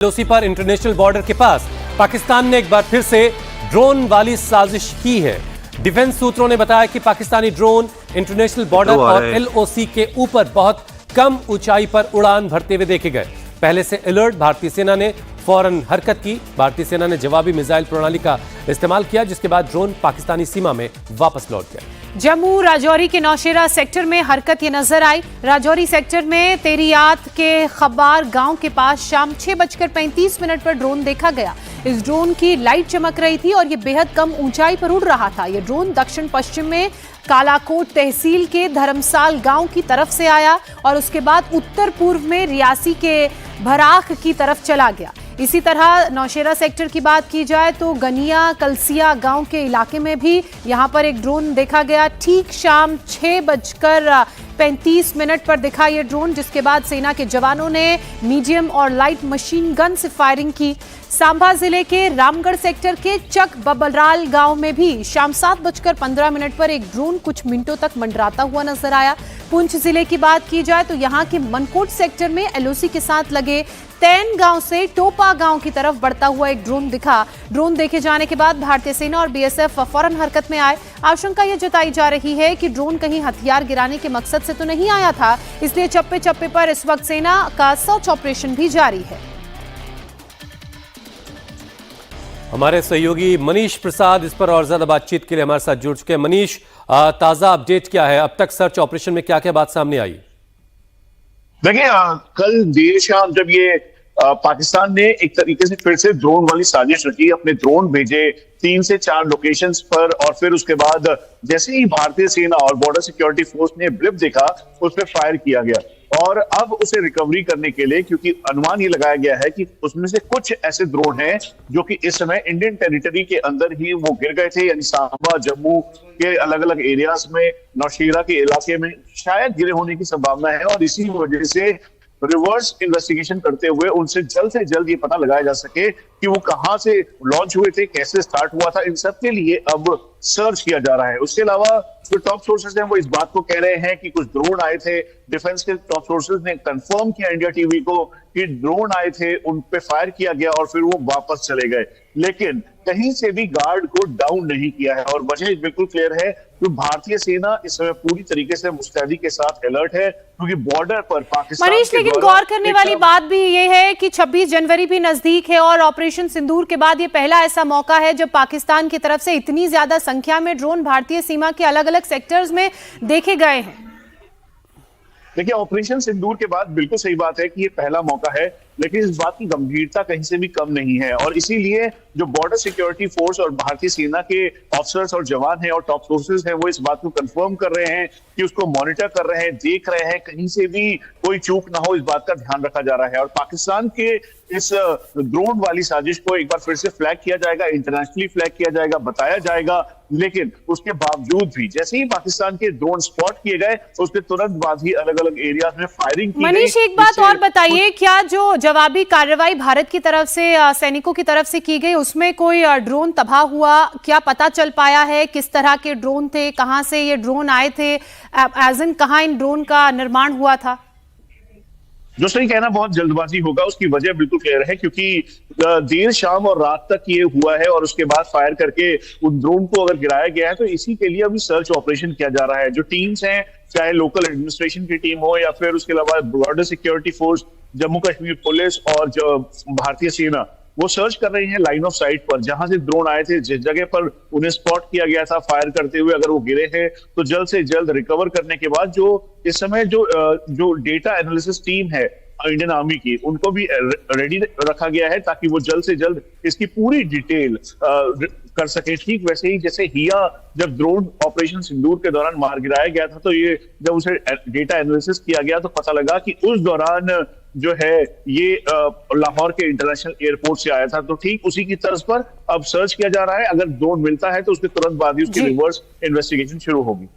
LOC पर international border के पास पाकिस्तान ने एक बार फिर से ड्रोन वाली साजिश की है। डिफेंस सूत्रों ने बताया कि पाकिस्तानी ड्रोन इंटरनेशनल बॉर्डर और एलओसी के ऊपर बहुत कम ऊंचाई पर उड़ान भरते हुए देखे गए। पहले से अलर्ट भारतीय सेना ने फौरन हरकत की। भारतीय सेना ने जवाबी मिसाइल प्रणाली का इस्तेमाल किया, जिसके बाद ड्रोन पाकिस्तानी सीमा में वापस लौट गया। जम्मू राजौरी के नौशेरा सेक्टर में हरकत ये नजर आई। राजौरी सेक्टर में तेरियात के खबार गांव के पास शाम 6:35 पर ड्रोन देखा गया। इस ड्रोन की लाइट चमक रही थी और ये बेहद कम ऊंचाई पर उड़ रहा था। ये ड्रोन दक्षिण पश्चिम में कालाकोट तहसील के धर्मसाल गांव की तरफ से आया और उसके बाद उत्तर पूर्व में रियासी के भराख की तरफ चला गया। इसी तरह नौशेरा सेक्टर की बात की जाए तो गनिया कलसिया गांव के इलाके में भी यहां पर एक ड्रोन देखा गया। ठीक शाम 6:35 पर दिखा यह ड्रोन, जिसके बाद सेना के जवानों ने मीडियम और लाइट मशीन गन से फायरिंग की। सांबा जिले के रामगढ़ सेक्टर के चक बबलराल गांव में भी शाम 7:15 पर एक ड्रोन कुछ मिनटों तक मंडराता हुआ नजर आया। पुंछ जिले की बात की जाए तो यहां के मनकोट सेक्टर में एलओसी के साथ लगे तैन गांव से टोपा गांव की तरफ बढ़ता हुआ एक ड्रोन दिखा। ड्रोन देखे जाने के बाद भारतीय सेना और बीएसएफ फौरन हरकत में आए। आशंका यह जताई जा रही है कि ड्रोन कहीं हथियार गिराने के मकसद से तो नहीं आया था, इसलिए चप्पे चप्पे पर इस वक्त सेना का सर्च ऑपरेशन भी जारी है। हमारे सहयोगी मनीष प्रसाद इस पर और ज्यादा बातचीत के लिए हमारे साथ जुड़ चुके हैं। मनीष, ताजा अपडेट क्या है? अब तक सर्च ऑपरेशन में क्या क्या बात सामने आई? देखिए, कल देर शाम जब ये पाकिस्तान ने एक तरीके से फिर से ड्रोन वाली साजिश रची, अपने ड्रोन भेजे 3 से 4 लोकेशंस पर और फिर उसके बाद जैसे ही भारतीय सेना और बॉर्डर सिक्योरिटी फोर्स ने ब्लिप देखा उस पर फायर किया गया। और अब उसे रिकवरी करने के लिए, क्योंकि अनुमान ये लगाया गया है कि उसमें से कुछ ऐसे ड्रोन हैं जो कि इस समय इंडियन टेरिटरी के अंदर ही वो गिर गए थे, यानी सांबा जम्मू के अलग अलग एरियाज में, नौशेरा के इलाके में शायद गिरे होने की संभावना है। और इसी वजह से रिवर्स इन्वेस्टिगेशन करते हुए उनसे जल्द ये पता लगाया जा सके कि वो कहां से लॉन्च हुए थे, कैसे स्टार्ट हुआ था। इन सब के लिए अब सर्च किया जा रहा है। उसके अलावा जो टॉप सोर्सेज हैं वो इस बात को कह रहे हैं कि कुछ ड्रोन आए थे। डिफेंस के टॉप सोर्सेज ने कंफर्म किया इंडिया टीवी को कि ड्रोन आए थे, उन पे फायर किया गया और फिर वो वापस चले गए, लेकिन कहीं से भी गार्ड को डाउन नहीं किया है। और वजह बिल्कुल क्लियर है कि भारतीय सेना इस समय पूरी तरीके से मुस्तैदी के साथ अलर्ट है, क्योंकि बॉर्डर पर पाकिस्तान मनीष, लेकिन गौर करने वाली बात भी ये है कि 26 जनवरी भी नजदीक है और ऑपरेशन सिंदूर के बाद ये पहला ऐसा मौका है जब पाकिस्तान की तरफ से इतनी ज्यादा संख्या में ड्रोन भारतीय सीमा के अलग अलग सेक्टर्स में देखे गए हैं। देखिए, ऑपरेशन सिंदूर के बाद बिल्कुल सही बात है कि ये पहला मौका है, लेकिन इस बात की गंभीरता कहीं से भी कम नहीं है। और इसीलिए जो बॉर्डर सिक्योरिटी फोर्स और भारतीय सेना के ऑफिसर्स और जवान हैं और टॉप सोर्सेज हैं, वो इस बात को कंफर्म कर रहे हैं कि उसको मॉनिटर कर रहे हैं, देख रहे हैं, कहीं से भी कोई चूक ना हो, इस बात का ध्यान रखा जा रहा है। और पाकिस्तान के इस ड्रोन वाली साजिश को एक बार फिर से फ्लैग किया जाएगा, इंटरनेशनली फ्लैग किया जाएगा, बताया जाएगा। लेकिन उसके बावजूद भी जैसे ही पाकिस्तान के ड्रोन स्पॉट किए गए, उसके तुरंत बाद ही अलग अलग एरियाज में फायरिंग की। मनीष, एक बात और बताइए, क्या जो जवाबी कार्रवाई भारत की तरफ से सैनिकों की तरफ से की गई उसमें कोई ड्रोन तबाह हुआ? क्या पता चल पाया है किस तरह के ड्रोन थे, कहां से ये ड्रोन आए थे, एज इन कहां इन ड्रोन का निर्माण हुआ था? जो सही कहना बहुत जल्दबाजी होगा, उसकी वजह बिल्कुल क्लियर है, क्योंकि देर शाम और रात तक ये हुआ है और उसके बाद फायर करके उन ड्रोन को अगर गिराया गया है तो इसी के लिए अभी सर्च ऑपरेशन किया जा रहा है। जो टीम्स हैं, चाहे लोकल एडमिनिस्ट्रेशन की टीम हो या फिर उसके अलावा border security force, Jammu Kashmir police और जो भारतीय सेना, वो सर्च कर रही है लाइन ऑफ साइट पर, जहां से ड्रोन आए थे, जिस जगह पर उन्हें स्पॉट किया गया था फायर करते हुए, अगर वो गिरे हैं तो जल्द से जल्द रिकवर करने के बाद जो इस समय जो डेटा एनालिसिस टीम है इंडियन आर्मी की, उनको भी रेडी रखा गया है ताकि वो जल्द से जल्द इसकी पूरी डिटेल कर सके। ठीक वैसे ही जैसे हिया जब ड्रोन ऑपरेशन सिंदूर के दौरान मार गिराया गया था, तो ये जब उसे डेटा एनालिसिस किया गया तो पता लगा कि उस दौरान जो है ये लाहौर के इंटरनेशनल एयरपोर्ट से आया था। तो ठीक उसी की तर्ज पर अब सर्च किया जा रहा है। अगर ड्रोन मिलता है तो उसके तुरंत बाद ही उसकी रिवर्स इन्वेस्टिगेशन शुरू होगी।